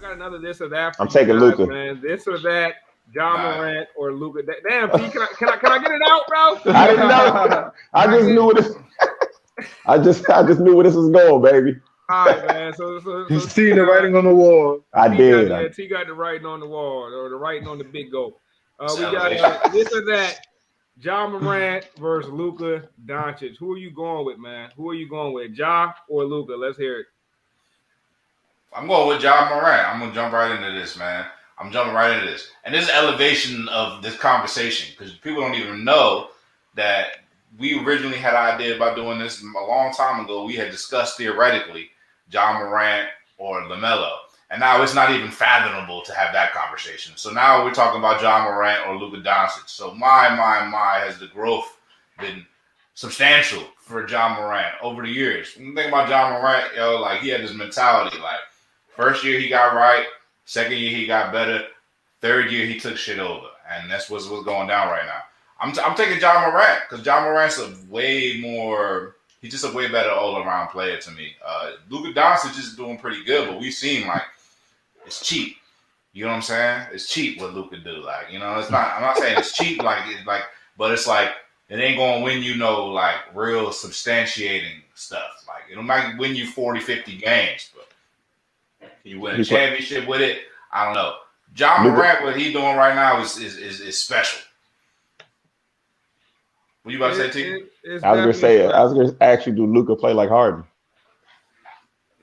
got another this or that. I'm taking Luka, man. This or that. John Morant or Luka. Damn, P, can I get it out, bro? I didn't know. I just knew it. I just knew where this was going, baby. All right, man. So you see the writing on the wall. I did. T got the writing on the wall, or the writing on the big goal. We got this or that. John Morant versus Luka Doncic. Who are you going with, man? Who are you going with, Ja or Luka? Let's hear it. I'm going with John Morant. I'm gonna jump right into this, man. I'm jumping right into this. And this is elevation of this conversation because people don't even know that we originally had an idea about doing this a long time ago. We had discussed theoretically John Morant or LaMelo. And now it's not even fathomable to have that conversation. So now we're talking about John Morant or Luka Doncic. So my, has the growth been substantial for John Morant over the years. When you think about John Morant, like he had this mentality, like first year he got right, second year he got better, third year he took shit over. And that's what's going down right now. I'm taking John Morant because John Morant's he's just a way better all-around player to me. Luka Doncic is doing pretty good, but we've seen like it's cheap. You know what I'm saying? It's cheap what Luka do. Like, you know, it's not. I'm not saying it's cheap, but it's like it ain't gonna win you like real substantiating stuff. Like it might win you 40, 50 games, but can you win a championship with it? I don't know. John Morant, what he doing right now is special. What you about to say, T? I was gonna ask you, do Luka play like Harden?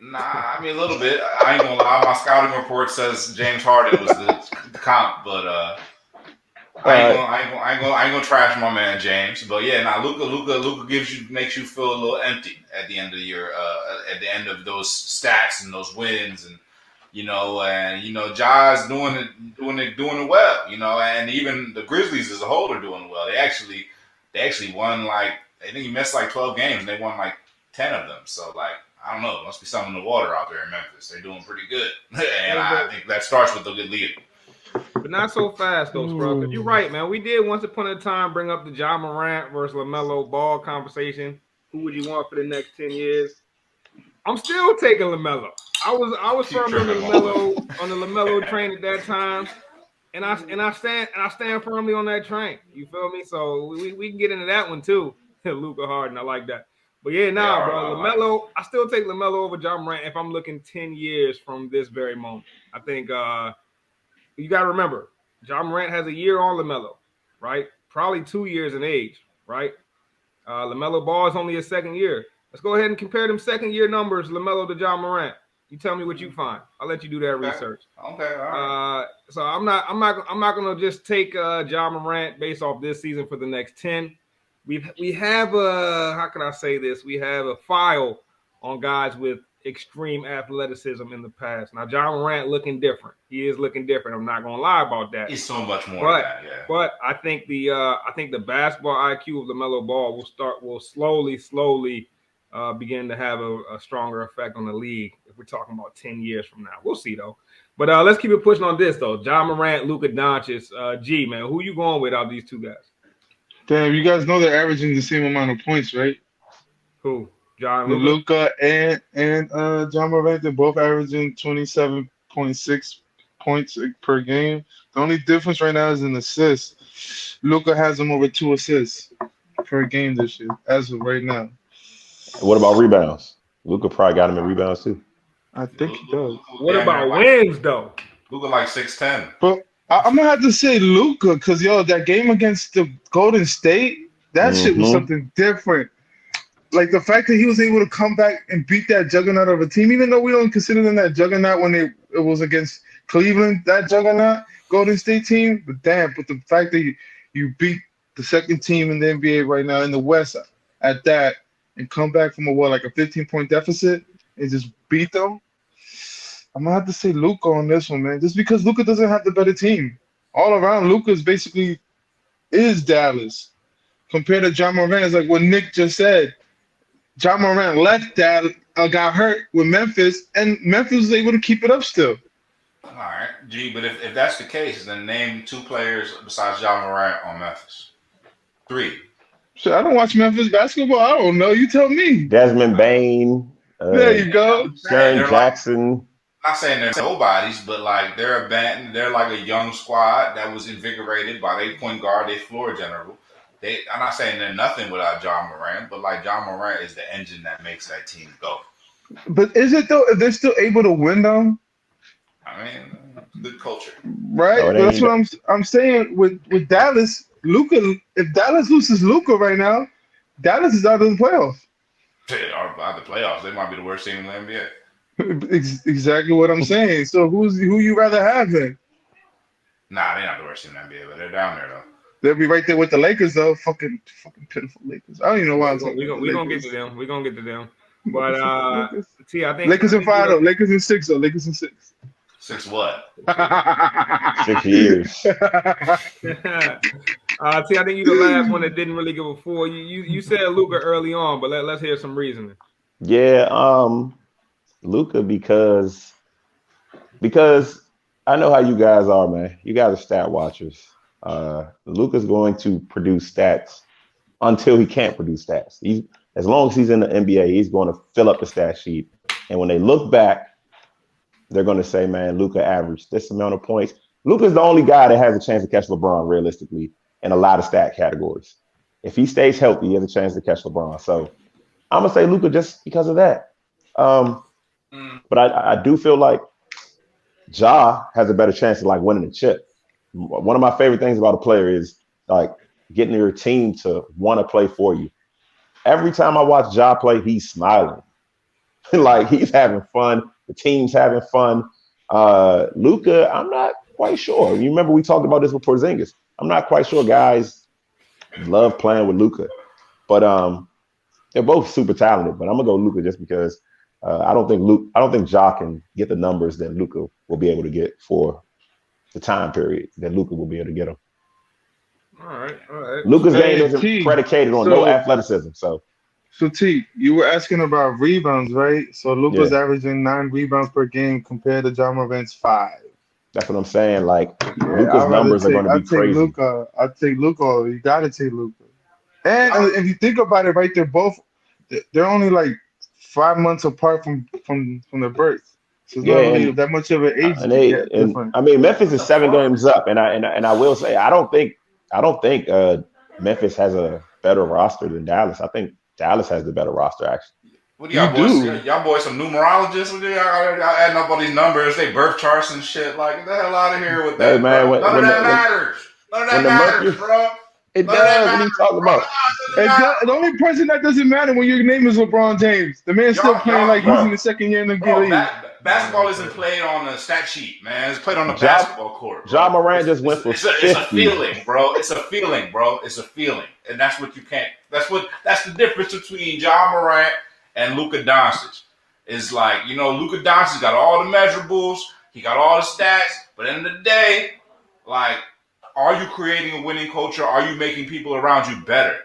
Nah, I mean a little bit. I ain't gonna lie. My scouting report says James Harden was the comp, but I ain't gonna trash my man James. But yeah, Luka makes you feel a little empty at the end of the year. At the end of those stats and those wins, and Ja's doing it well. And even the Grizzlies as a whole are doing well. They actually won I think he missed 12 games and they won 10 of them. So I don't know. There must be something in the water out there in Memphis. They're doing pretty good. And I think that starts with a good leader. But not so fast, though, Scrub. Because you're right, man. We did once upon a time bring up the John Morant versus LaMelo Ball conversation. Who would you want for the next 10 years? I'm still taking LaMelo. I was firm on the LaMelo train at that time. And I stand firmly on that train. You feel me? So we can get into that one too. Luka Harden, I like that. But yeah, bro. LaMelo, I still take LaMelo over John Morant if I'm looking 10 years from this very moment. I think you got to remember, John Morant has a year on LaMelo, right? Probably 2 years in age, right? LaMelo Ball is only his second year. Let's go ahead and compare them second year numbers, LaMelo to John Morant. You tell me what you find. I'll let you do that research. Okay. All right. So I'm not gonna just take John Morant based off this season for the next 10. We have how can I say this? We have a file on guys with extreme athleticism in the past. Now John Morant looking different. He is looking different. I'm not gonna lie about that. He's so much more than that, yeah. But I think the basketball IQ of LaMelo Ball will slowly begin to have a stronger effect on the league if we're talking about 10 years from now. We'll see, though. But let's keep it pushing on this, though. John Morant, Luka Doncic. G, man, who you going with out of these two guys? Damn, you guys know they're averaging the same amount of points, right? Who? John Luka and John Morant, they're both averaging 27.6 points per game. The only difference right now is in assists. Luka has him over 2 assists per game this year, as of right now. What about rebounds? Luka probably got him in rebounds too. I think he does. What about wins though? Luka 6'10". But I'm gonna have to say Luka, because that game against the Golden State, that shit was something different. Like the fact that he was able to come back and beat that juggernaut of a team, even though we don't consider them that juggernaut when it was against Cleveland, that juggernaut Golden State team. But the fact that you beat the second team in the NBA right now in the West at that, and come back from a 15-point deficit and just beat them. I'm gonna have to say Luka on this one, man. Just because Luka doesn't have the better team. All around, Luka is Dallas. Compared to John Morant, it's like what Nick just said. John Morant left Dallas, got hurt with Memphis, and Memphis was able to keep it up still. All right, G, but if that's the case, then name 2 players besides John Morant on Memphis. 3. Shit, I don't watch Memphis basketball. I don't know. You tell me. Desmond Bain. There you go. Sharon Jackson. not saying they're nobodies, but like they're like a young squad that was invigorated by their point guard, their floor general. I'm not saying they're nothing without John Morant, but like John Morant is the engine that makes that team go. But is it though? If they're still able to win though? I mean, good culture. Right. No, it But that's ain't. what I'm saying with Dallas. Luka, if Dallas loses Luka right now, Dallas is out of the playoffs. Or by the playoffs, they might be the worst team in the NBA. Exactly what I'm saying. So who you rather have then? Nah, they're not the worst team in the NBA, but they're down there though. They'll be right there with the Lakers though. Fucking pitiful Lakers. I don't even know why I'm talking about the We gonna get Lakers. to them. We gonna get to them. But Lakers. T, I think Lakers in 5 though. Lakers in 6 though. Lakers in 6. 6 what? 6 years. T, I think you're the last one that didn't really give a four. You said Luka early on, but let's hear some reasoning. Yeah, Luka because I know how you guys are, man. You guys are stat watchers. Luka's going to produce stats until he can't produce stats. As long as he's in the NBA, he's going to fill up the stat sheet. And when they look back, they're going to say, man, Luka averaged this amount of points. Luka's the only guy that has a chance to catch LeBron realistically in a lot of stat categories. If he stays healthy, he has a chance to catch LeBron. So I'm going to say Luka just because of that. But I do feel like Ja has a better chance of like winning the chip. One of my favorite things about a player is like getting your team to want to play for you. Every time I watch Ja play, he's smiling. Like he's having fun. The team's having fun. Luka, I'm not quite sure. You remember we talked about this with Porzingis. I'm not quite sure guys love playing with Luka. But they're both super talented. But I'm gonna go Luka just because I don't think Ja can get the numbers that Luka will be able to get for the time period that Luka will be able to get them. All right. Luka's game isn't predicated on no athleticism. So T, you were asking about rebounds, right? So Luka's averaging 9 rebounds per game compared to John Morant's 5. that's what I'm saying. Like Luka's numbers are going to be crazy. I take Luka. You got to take Luka. And if you think about it, right, they're only like 5 months apart from their birth. So it's not really that much of an age difference. I mean, Memphis is 7 games up, and I will say I don't think Memphis has a better roster than Dallas. I think Dallas has the better roster actually. What do y'all boys? Y'all boys some numerologists? What do y'all adding up all these numbers, they birth charts and shit? Like get the hell out of here with that. Hey, man, none of that matters. None of that matters, bro. It does. What are you talking about? The only person that doesn't matter when your name is LeBron James. The man's still playing like he's in the second year in the league. Basketball isn't played on the stat sheet, man. It's played on the basketball court. Ja Morant just went for 50. It's a feeling, bro. It's a feeling, bro. It's a feeling, and that's what you can't. That's the difference between Ja Morant and Luka Doncic. Is like Luka Doncic got all the measurables, he got all the stats, but at the end of the day, like, are you creating a winning culture? Are you making people around you better?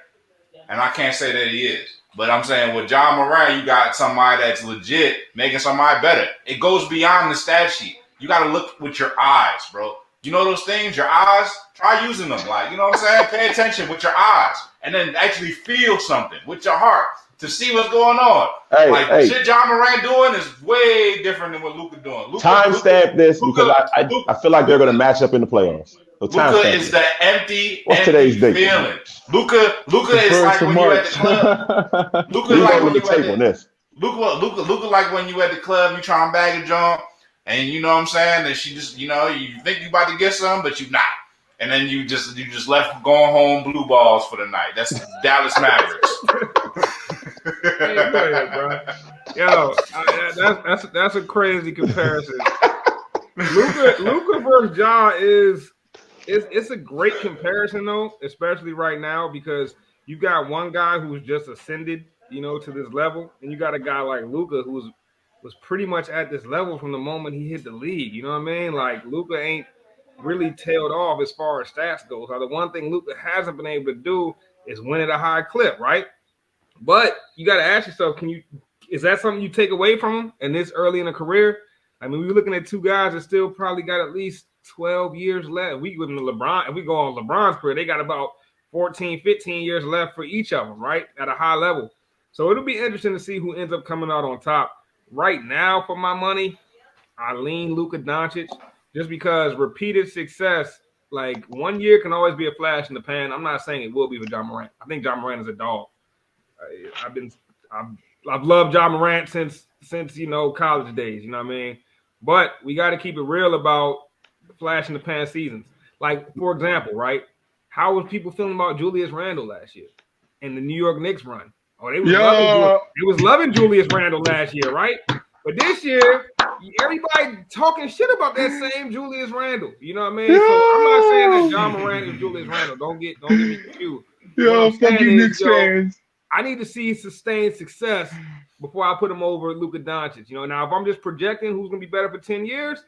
And I can't say that he is. But I'm saying with John Morant, you got somebody that's legit making somebody better. It goes beyond the stat sheet. You got to look with your eyes, bro. You know those things, your eyes? Try using them. Like, you know what I'm saying? Pay attention with your eyes. And then actually feel something with your heart to see what's going on. Shit John Morant doing is way different than what Luka doing. Timestamp this because I feel like they're going to match up in the playoffs. So Luka is the empty today's date? feeling. Luka is like when you at the club. Luka like when you at the Luka like when you at the club, you try and bag a jump, and you know what I'm saying, and she just you think you about to get some, but you not, and then you just left going home blue balls for the night. That's Dallas Mavericks. Hey, go ahead, bro. Yo, that's a crazy comparison. Luka versus Ja is. It's a great comparison though, especially right now because you got one guy who's just ascended, to this level, and you got a guy like Luka who was pretty much at this level from the moment he hit the league. You know what I mean? Like Luka ain't really tailed off as far as stats goes. Now, the one thing Luka hasn't been able to do is win at a high clip, right? But you got to ask yourself, is that something you take away from him in this early in a career? I mean, we're looking at two guys that still probably got at least 12 years left. We with LeBron, if we go on LeBron's career, they got about 14, 15 years left for each of them, right? At a high level. So it'll be interesting to see who ends up coming out on top. Right now, for my money, I lean Luka Doncic just because repeated success, like 1 year can always be a flash in the pan. I'm not saying it will be for John Morant. I think John Morant is a dog. I've loved John Morant since college days. You know what I mean? But we got to keep it real about flash in the pan seasons. Like for example, right? How was people feeling about Julius Randle last year and the New York Knicks run? Oh, they was loving Julius Randle last year, right? But this year, everybody talking shit about that same Julius Randle. You know what I mean? So I'm not saying that John Morant is Julius Randle. Don't get me confused. What I'm fuck saying you, is, Knicks fans. I need to see sustained success before I put him over Luka Doncic. Now if I'm just projecting who's going to be better for 10 years,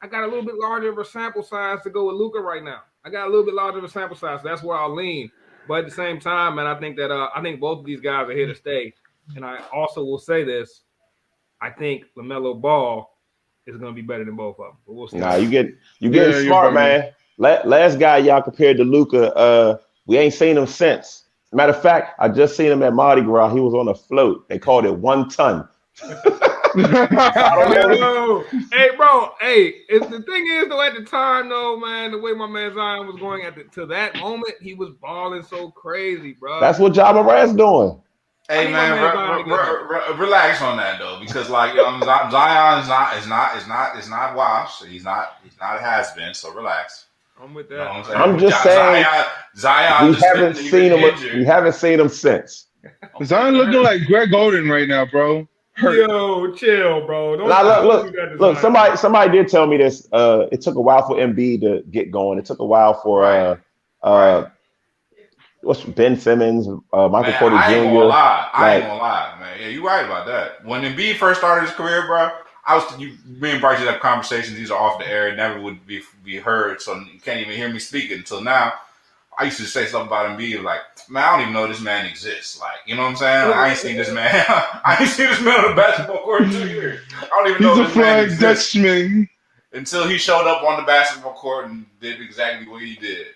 I got a little bit larger of a sample size to go with Luka right now. I got a little bit larger of a sample size. So that's where I'll lean. But at the same time, man, I think that I think both of these guys are here to stay. And I also will say this: I think LaMelo Ball is going to be better than both of them. But we'll see. Nah, you getting smart, man. Last guy y'all compared to Luka, we ain't seen him since. Matter of fact, I just seen him at Mardi Gras. He was on a float. They called it 1 ton. Yo, hey, bro. Hey, the thing is though, at the time though, man, the way my man Zion was going to that moment, he was balling so crazy, bro. That's what Ja Morant's doing. Hey man, relax on that though, because like Zion is not washed. He's not has been. So relax. I'm with that. You know what I'm just saying, Zion. We haven't seen him since. Zion looking like Greg Oden right now, bro. Hurt. Yo, chill, bro. Look. Somebody did tell me this. It took a while for Embiid to get going. It took a while for what's Ben Simmons, Michael Porter Jr. I ain't gonna lie, man. Yeah, you're right about that. When Embiid first started his career, bro, me and Bryce have conversations. These are off the air, never would be heard, so you can't even hear me speaking until now. I used to say something about Embiid like, man, I don't even know this man exists. Like, you know what I'm saying? Like, I ain't seen this man. I ain't seen this man on the basketball court in 2 years. I don't even know this man exists. Dutchman. Until he showed up on the basketball court and did exactly what he did.